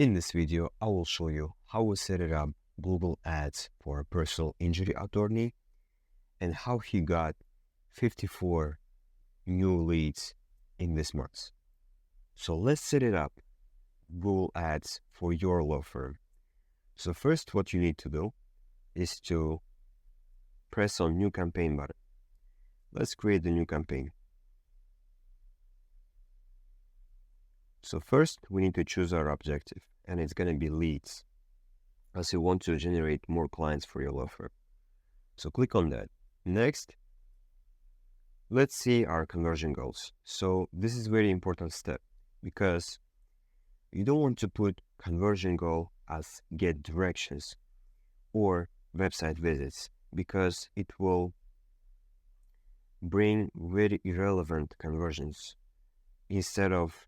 In this video, I will show you how we set it up Google Ads for a personal injury attorney and how he got 54 new leads in this month. So let's set it up Google Ads for your law firm. So first, what you need to do is to press on New Campaign button. Let's create the new campaign. So first, we need to choose our objective, and it's going to be leads, as you want to generate more clients for your law firm. So click on that. Next, let's see our conversion goals. So this is a very important step because you don't want to put conversion goal as get directions or website visits because it will bring very irrelevant conversions instead of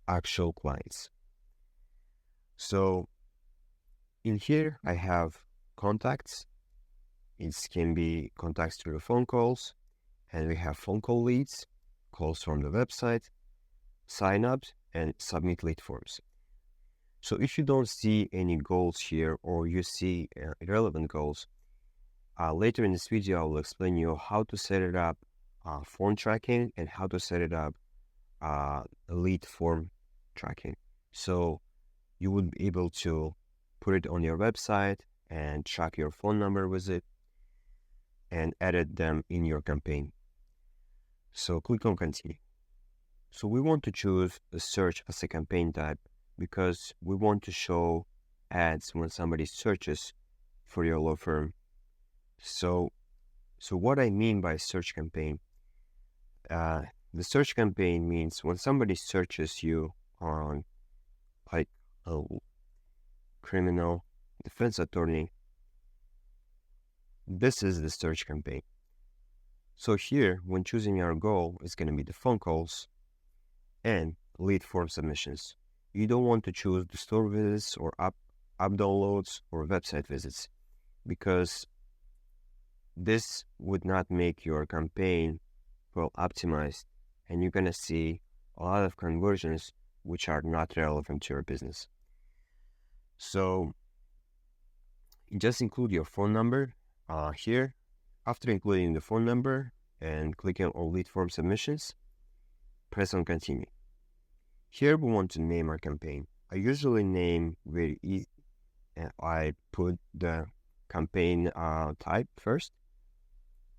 actual clients. So in here, I have contacts. It can be contacts through the phone calls, and we have phone call leads, calls from the website, sign-ups, and submit lead forms. So if you don't see any goals here or you see irrelevant goals, later in this video, I will explain you how to set it up form tracking and how to set it up lead form tracking. So you would be able to put it on your website and track your phone number with it and edit them in your campaign. So click on continue. So we want to choose a search as a campaign type because we want to show ads when somebody searches for your law firm. So what I mean by search campaign, the search campaign means when somebody searches you on like a criminal defense attorney, this is the search campaign. So here, when choosing our goal, it's going to be the phone calls and lead form submissions. You don't want to choose the store visits or app downloads or website visits because this would not make your campaign well optimized, and you're going to see a lot of conversions which are not relevant to your business. So just include your phone number here. After including the phone number and clicking on lead form submissions, press on continue. Here we want to name our campaign. I usually name very easy, and I put the campaign type first.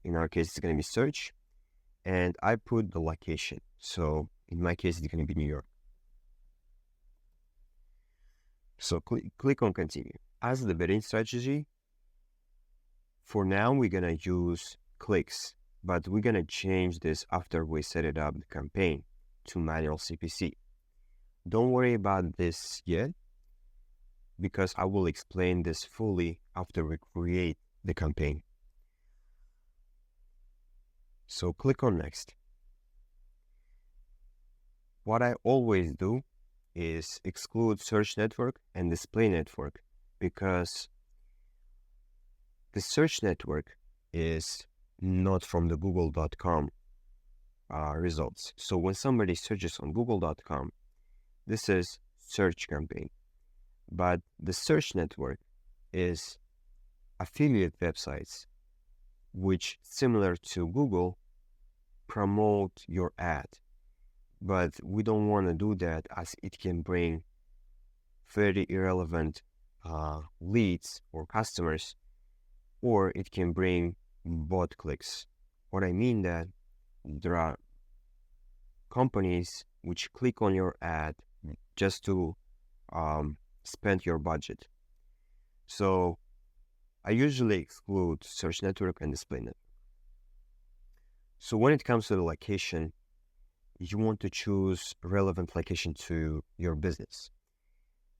In our case, it's going to be search, and I put the location. So in my case, it's going to be New York. So click on continue. As the bidding strategy, for now, we're going to use clicks, but we're going to change this after we set it up the campaign to manual CPC. Don't worry about this yet, because I will explain this fully after we create the campaign. So click on next. What I always do is exclude search network and display network because the search network is not from the google.com results. So when somebody searches on google.com, this is search campaign. But the search network is affiliate websites, which similar to Google promote your ad. But we don't want to do that as it can bring very irrelevant leads or customers, or it can bring bot clicks. What I mean that there are companies which click on your ad just to spend your budget. So I usually exclude search network and display network. So when it comes to the location, you want to choose a relevant location to your business.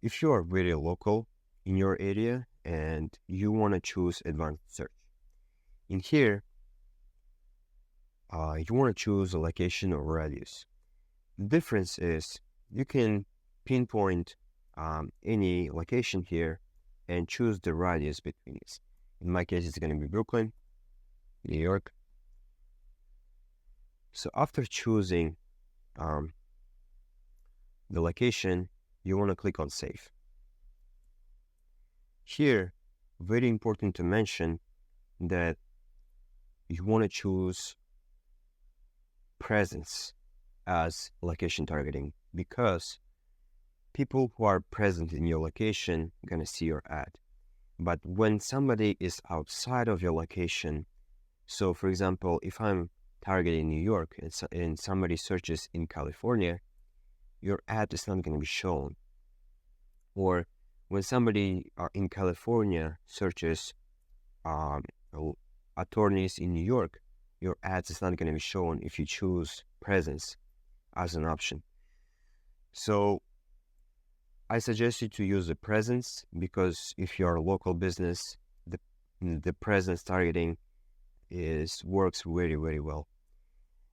If you are very local in your area and you want to choose advanced search, in here, you want to choose a location or radius. The difference is you can pinpoint any location here and choose the radius between it. In my case, it's going to be Brooklyn, New York. So after choosing the location, you want to click on save. Here, very important to mention that you want to choose presence as location targeting, because people who are present in your location are going to see your ad. But when somebody is outside of your location, so for example, if I'm targeting New York and somebody searches in California, your ad is not going to be shown. Or when somebody in California searches um, attorneys in New York, your ads is not going to be shown if you choose presence as an option. So I suggest you to use the presence, because if you're a local business, the presence targeting works very, very well.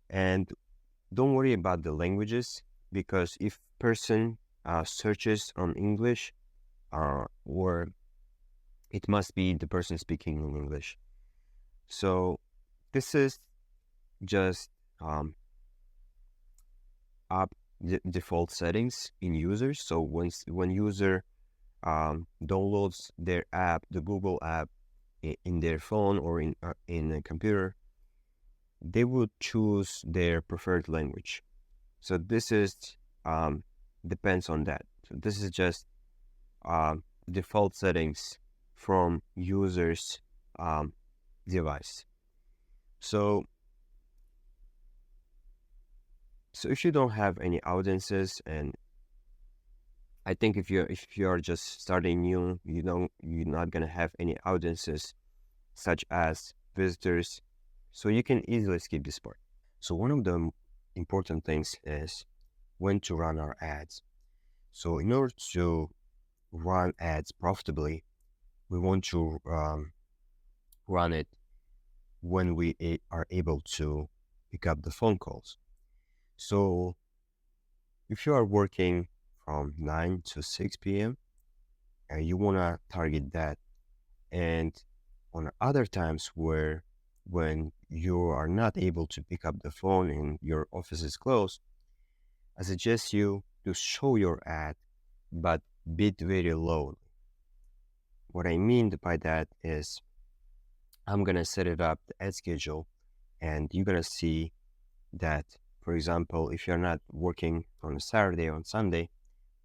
And don't worry about the languages, because if person searches on English, or it must be the person speaking in English. So this is just up default settings in users. So when user downloads their app, the Google app, in their phone or in a computer, they would choose their preferred language. So this is depends on that. So this is just default settings from users device. So if you don't have any audiences, and I think if you are just starting new, you're not gonna have any audiences such as visitors, so you can easily skip this part. So one of the important things is when to run our ads. So in order to run ads profitably, we want to run it when we are able to pick up the phone calls. So if you are working from 9 to 6 p.m. and you want to target that, and on other times when you are not able to pick up the phone and your office is closed, I suggest you to show your ad, but bid very low. What I mean by that is I'm going to set it up, the ad schedule, and you're going to see that, for example, if you're not working on a Saturday or on Sunday,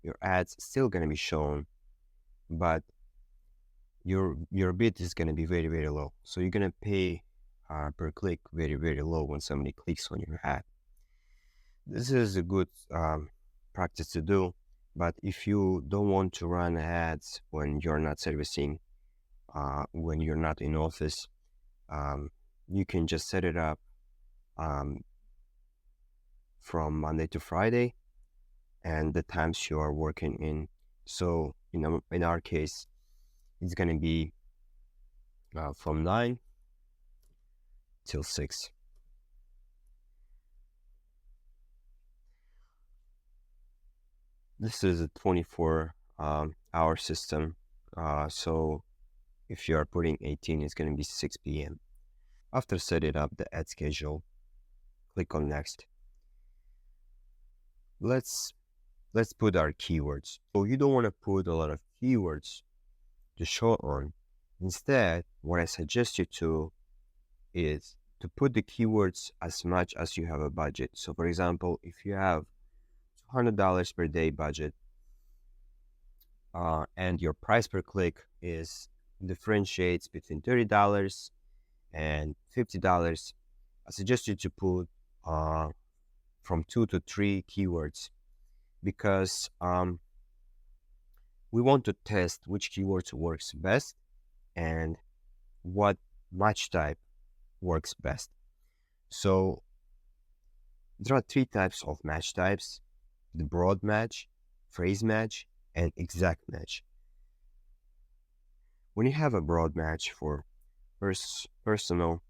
your ad's still going to be shown, but your bid is going to be very, very low. So you're going to pay per click very, very low when somebody clicks on your ad. This is a good practice to do, but if you don't want to run ads when you're not servicing, when you're not in office, you can just set it up from Monday to Friday and the times you are working in. So in our case, it's going to be from 9 till 6. This is a 24-hour system. So if you are putting 18, it's going to be 6 p.m. After setting up the ad schedule, click on next. Let's put our keywords. So you don't want to put a lot of keywords to show on. Instead, what I suggest you to is to put the keywords as much as you have a budget. So for example, if you have $200 per day budget, and your price per click is differentiates between $30 and $50, I suggest you to put from 2 to 3 keywords, because we want to test which keywords works best and what match type works best. So there are 3 types of match types: the broad match, phrase match, and exact match. When you have a broad match for personal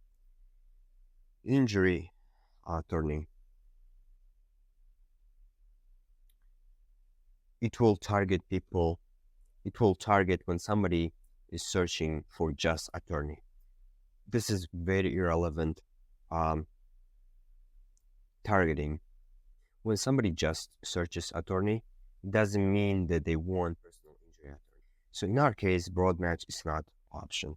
injury attorney, it will target people. It will target when somebody is searching for just attorney. This is very irrelevant targeting. When somebody just searches attorney, doesn't mean that they want personal injury attorney. So in our case, broad match is not option.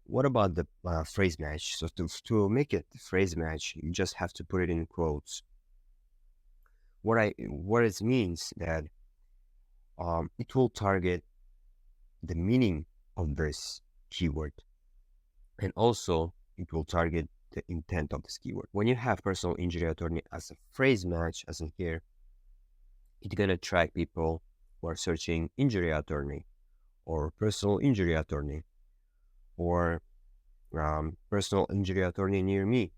What about the phrase match? So to make it phrase match, you just have to put it in quotes. What it means that it will target the meaning of this keyword, and also it will target the intent of this keyword. When you have personal injury attorney as a phrase match, as in here, it's gonna attract people who are searching injury attorney or personal injury attorney or personal injury attorney near me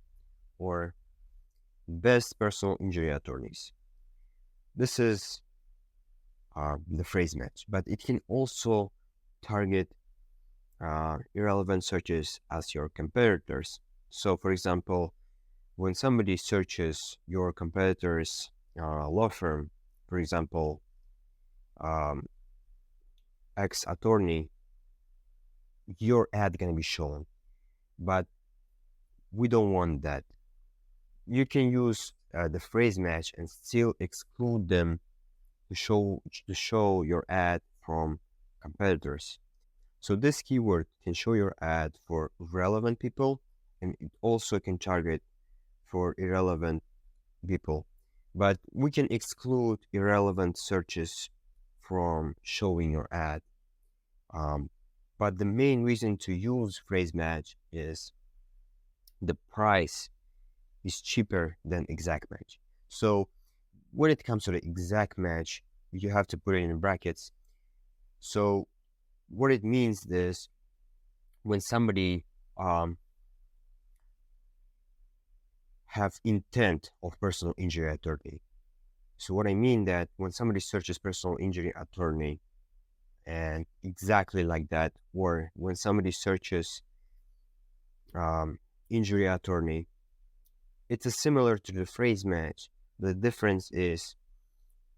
or best personal injury attorneys. This is the phrase match, but it can also target irrelevant searches as your competitors. So, for example, when somebody searches your competitor's law firm, for example, um, X attorney, your ad gonna be shown, but we don't want that. You can use the phrase match and still exclude them to show your ad from competitors. So this keyword can show your ad for relevant people, and it also can target for irrelevant people. But we can exclude irrelevant searches from showing your ad. But the main reason to use phrase match is the price is cheaper than exact match. So when it comes to the exact match, you have to put it in brackets. So what it means is when somebody have intent of personal injury attorney. So what I mean that when somebody searches personal injury attorney and exactly like that, or when somebody searches injury attorney, it's similar to the phrase match. The difference is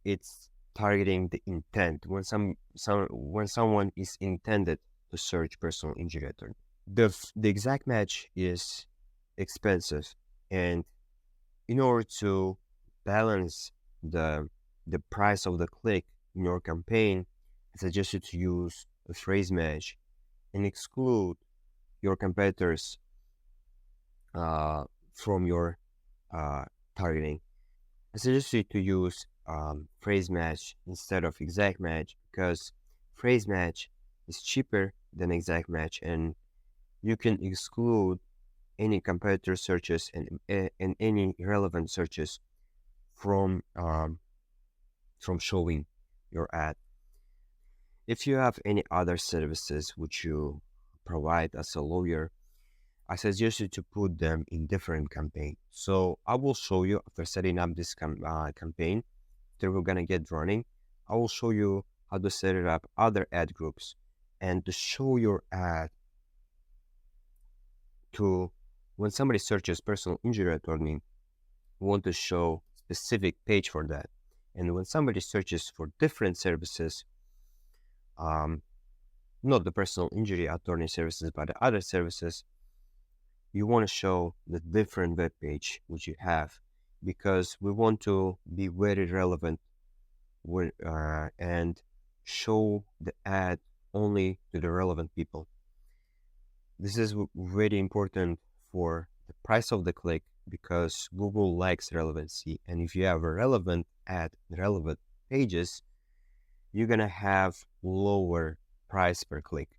it's targeting the intent when when someone is intended to search personal injury attorney. The exact match is expensive, and in order to balance the price of the click in your campaign, I suggest you to use a phrase match and exclude your competitors from your targeting. I suggest you to use phrase match instead of exact match because phrase match is cheaper than exact match, and you can exclude any competitor searches and any relevant searches from showing your ad. If you have any other services which you provide as a lawyer, I suggest you to put them in different campaign. So I will show you after setting up this campaign that we're gonna get running. I will show you how to set it up other ad groups and to show your ad to when somebody searches personal injury attorney, we want to show specific page for that. And when somebody searches for different services, not the personal injury attorney services, but the other services, you want to show the different web page which you have because we want to be very relevant and show the ad only to the relevant people. This is very important for the price of the click because Google likes relevancy. And if you have a relevant ad, relevant pages, you're going to have lower price per click.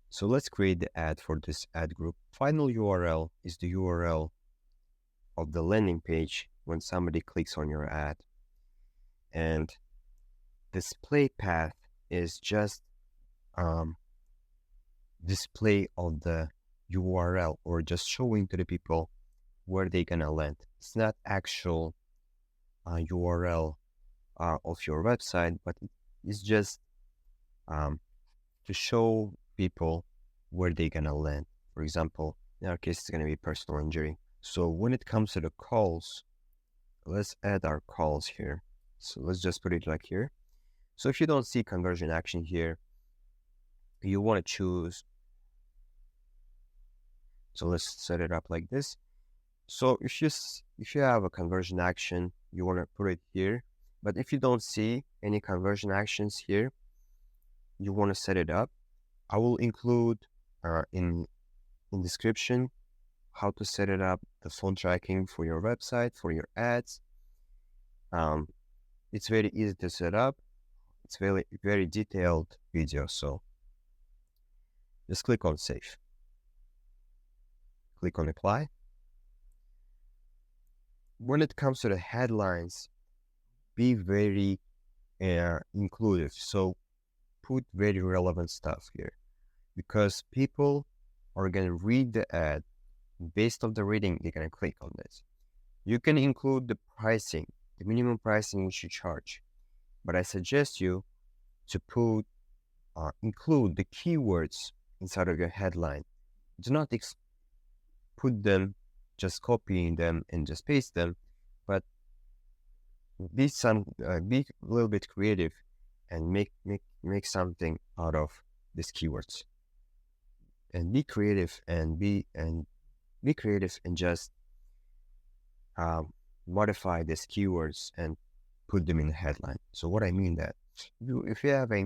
So let's create the ad for this ad group. Final URL is the URL of the landing page when somebody clicks on your ad. And display path is just display of the URL or just showing to the people where they're gonna land. It's not actual URL of your website, but it's just to show people where they're gonna land. For example, in our case, it's gonna be personal injury. So when it comes to the calls, let's add our calls here. So let's just put it like here. So if you don't see conversion action here, you want to choose. So let's set it up like this. So if you have a conversion action, you want to put it here. But if you don't see any conversion actions here, you want to set it up. I will include in description how to set it up, the phone tracking for your website, for your ads. It's very easy to set up. It's very detailed video. So just click on save. Click on apply. When it comes to the headlines, be very inclusive. So put very relevant stuff here, because people are going to read the ad. Based on the reading, they're going to click on this. You can include the pricing, the minimum pricing which you charge, but I suggest you to include the keywords inside of your headline. Do not put them, just copying them and just paste them, but be a little bit creative and make something out of these keywords. And be creative and just modify these keywords and put them in the headline. So what I mean that if you have a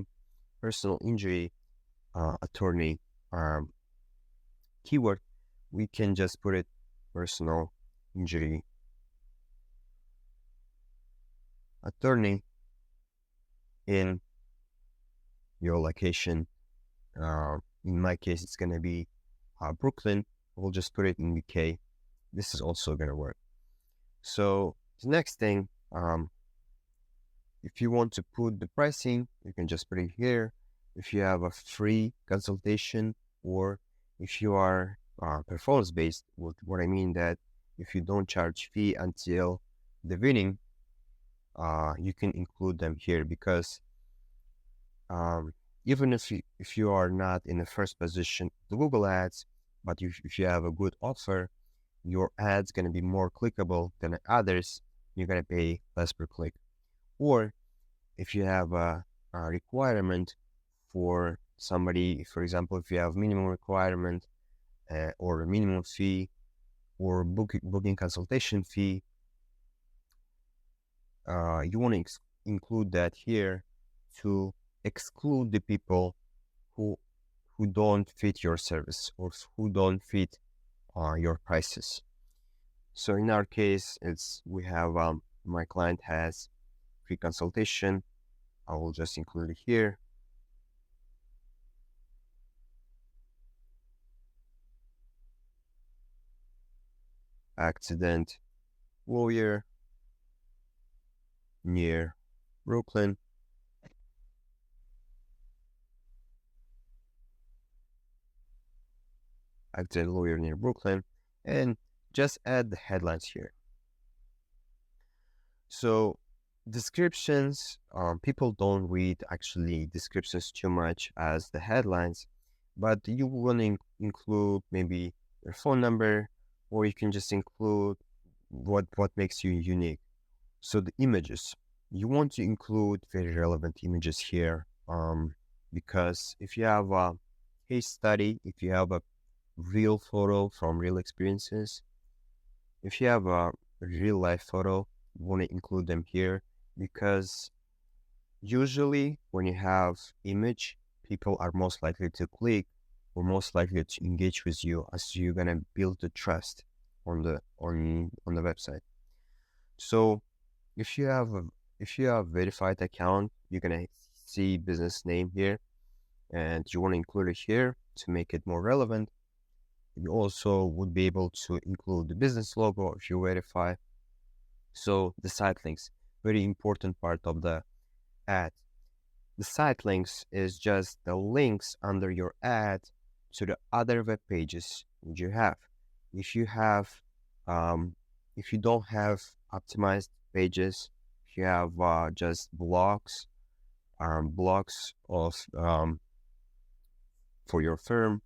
personal injury attorney keyword, we can just put it personal injury attorney in your location. In my case, it's going to be Brooklyn. We'll just put it in UK. This is also going to work. So the next thing, if you want to put the pricing, you can just put it here. If you have a free consultation, or if you are performance based, what I mean that if you don't charge fee until the winning, you can include them here, because even if you are not in the first position the Google ads, but if you have a good offer, your ad's going to be more clickable than others. You're going to pay less per click. Or if you have a requirement for somebody, for example, if you have minimum requirement or a minimum fee or booking consultation fee, you want to include that here to exclude the people who don't fit your service or who don't fit your prices. So in our case, we have my client has free consultation. I will just include it here. Accident lawyer near Brooklyn. Accident lawyer near Brooklyn, and just add the headlines here. So descriptions, people don't read actually descriptions too much as the headlines, but you want to include maybe your phone number, or you can just include what makes you unique. So the images, you want to include very relevant images here, because if you have a case study, if you have a real photo from real experiences, if you have a real life photo, you want to include them here, because usually when you have image, people are most likely to click or most likely to engage with you, as you're gonna build the trust on the website. So if you have verified account, you're gonna see business name here, and you want to include it here to make it more relevant. You also would be able to include the business logo if you verify. So the site links, very important part of the ad. The site links is just the links under your ad to the other web pages you have. If you have, if you don't have optimized pages, if you have just blogs of for your firm,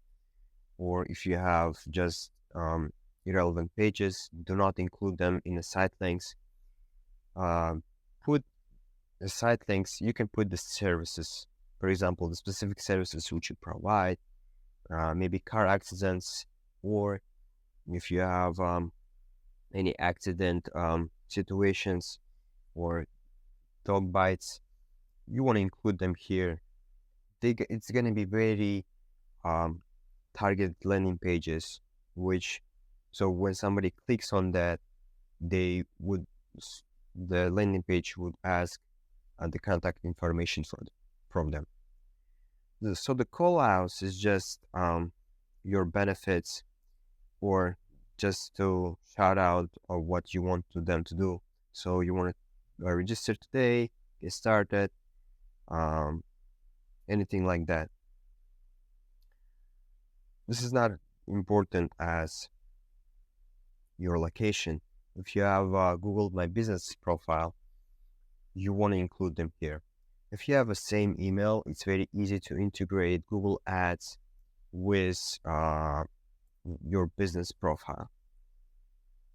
or if you have just irrelevant pages, do not include them in the site links. Put the site links, you can put the services, for example, the specific services which you provide, maybe car accidents, or if you have any accident situations, or dog bites, you want to include them here. It's going to be very targeted landing pages, which, so when somebody clicks on that, they would, the landing page would ask the contact information from them. So the call outs is just your benefits, or just to shout out or what you want them to do. So you want to register today, get started, anything like that. This is not important as your location. If you have a Google My Business profile, you want to include them here. If you have a same email, it's very easy to integrate Google Ads with your business profile.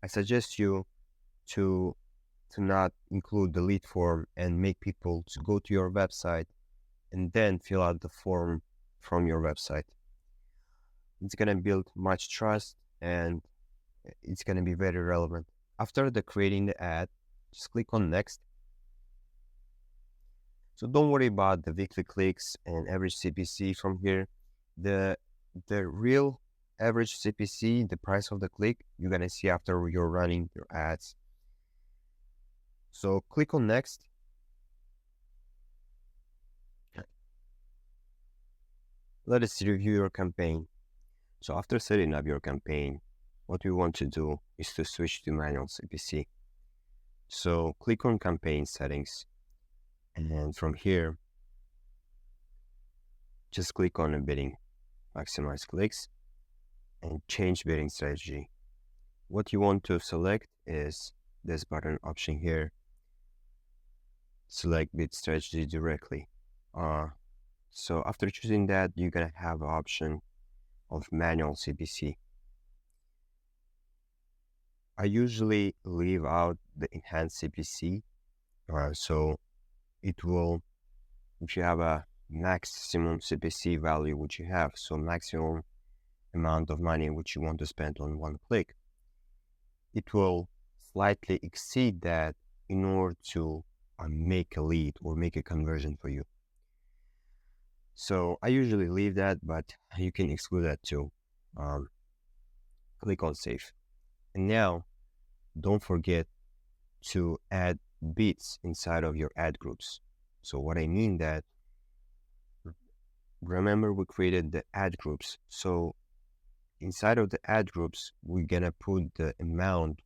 I suggest you to not include the lead form and make people to go to your website and then fill out the form from your website. It's going to build much trust and it's going to be very relevant. After creating the ad, just click on next. So don't worry about the weekly clicks and average CPC from here. The real average CPC, the price of the click, you're going to see after you're running your ads. So click on next. Let us review your campaign. So after setting up your campaign, what we want to do is to switch to manual CPC. So click on campaign settings. And then from here, just click on the bidding, maximize clicks, and change bidding strategy. What you want to select is this button option here. Select bid strategy directly. So after choosing that, you're gonna have an option of manual CPC. I usually leave out the enhanced CPC. So it will, if you have a maximum CPC value, which you have, so maximum amount of money which you want to spend on one click, it will slightly exceed that in order to make a lead or make a conversion for you. So I usually leave that, but you can exclude that too. Click on save. And now don't forget to add bids inside of your ad groups. So what I mean that, remember we created the ad groups. So inside of the ad groups, we're gonna put the amount,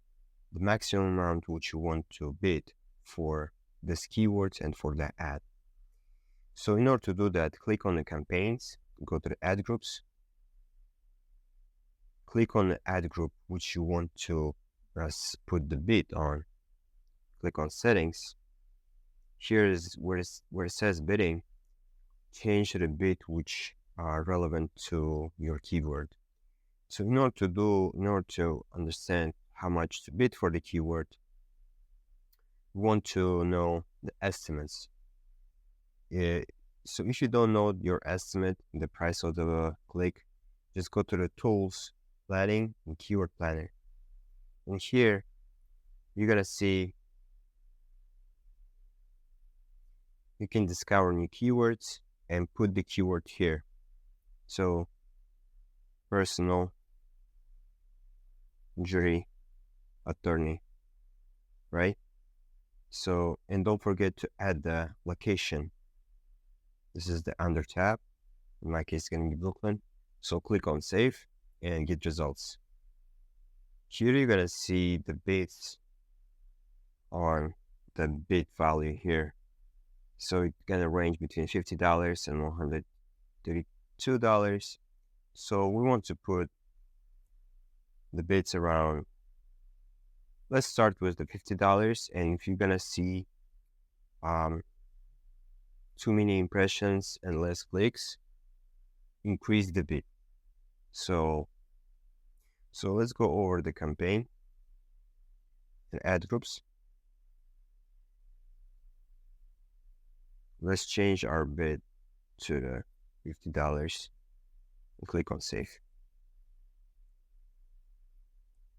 the maximum amount which you want to bid for this keywords and for the ad. So in order to do that, click on the campaigns, go to the ad groups, click on the ad group which you want to put the bid on, click on settings. Here is where it says bidding, change the bid which are relevant to your keyword. So in order to understand how much to bid for the keyword, you want to know the estimates. So if you don't know your estimate, the price of the click, just go to the tools, planning, and keyword planner. And here, you're gonna see you can discover new keywords and put the keyword here. So personal injury attorney, right? So, and don't forget to add the location. This is the under tab. In my case, it's going to be Brooklyn. So click on save and get results. Here you're going to see the bids on the bid value here. So it's going to range between $50 and $132. So we want to put the bids around, let's start with the $50. And if you're going to see too many impressions and less clicks, increase the bid. So let's go over the campaign and ad groups. Let's change our bid to the $50 and click on save.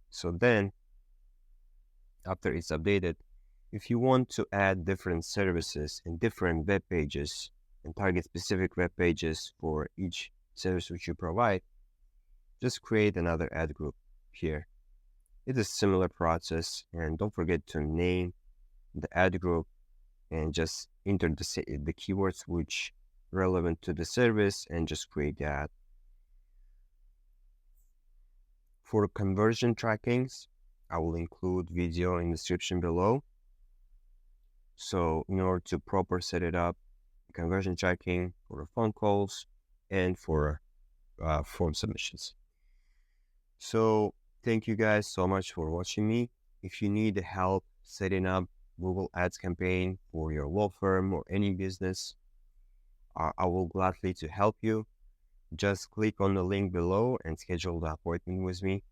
So then, after it's updated, If you want to add different services and different web pages and target specific web pages for each service which you provide, just create another ad group here. It's a similar process, and don't forget to name the ad group and just enter the keywords which relevant to the service and just create that. For conversion trackings, I will include video in the description below. So in order to proper set it up, conversion tracking for the phone calls and for form submissions. So thank you guys so much for watching me. If you need help setting up Google Ads campaign for your law firm or any business, I will gladly to help you. Just click on the link below and schedule the appointment with me.